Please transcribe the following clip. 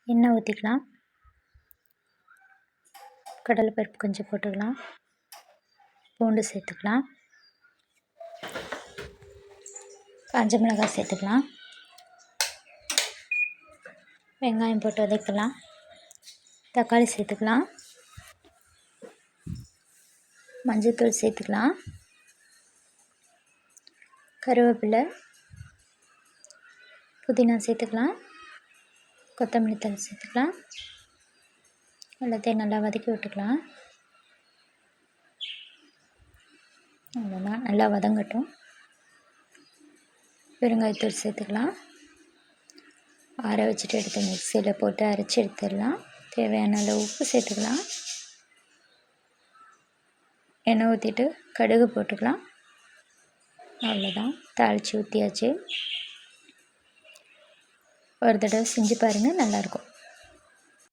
எண்ணெய் ஊற்றிக்கலாம். கடலைப்பருப்பு கொஞ்சம் போட்டுக்கலாம். பூண்டு சேர்த்துக்கலாம். காஞ்ச மிளகாய் சேர்த்துக்கலாம். வெங்காயம் போட்டு வதக்கலாம். தக்காளி சேர்த்துக்கலாம். மஞ்சள்தூள் சேர்த்துக்கலாம். கருவேப்பிலை, புதினா சேர்த்துக்கலாம். கொத்தமல்லி தழை சேர்த்துக்கலாம். எல்லாத்தையும் நல்லா வதக்கி விட்டுக்கலாம். அவ்வளோதான், நல்லா வதங்கட்டும். பெருங்காயத்தூள் சேர்த்துக்கலாம். ஆற வச்சுட்டு எடுத்து மிக்சியில் போட்டு அரைச்சி எடுத்துடலாம். தேவையான அளவு உப்பு சேர்த்துக்கலாம். எண்ணெய் ஊற்றிட்டு கடுகு போட்டுக்கலாம். அவ்வளோதான், தாளித்து ஊற்றியாச்சு. ஒரு தடவை செஞ்சு பாருங்கள், நல்லாயிருக்கும்.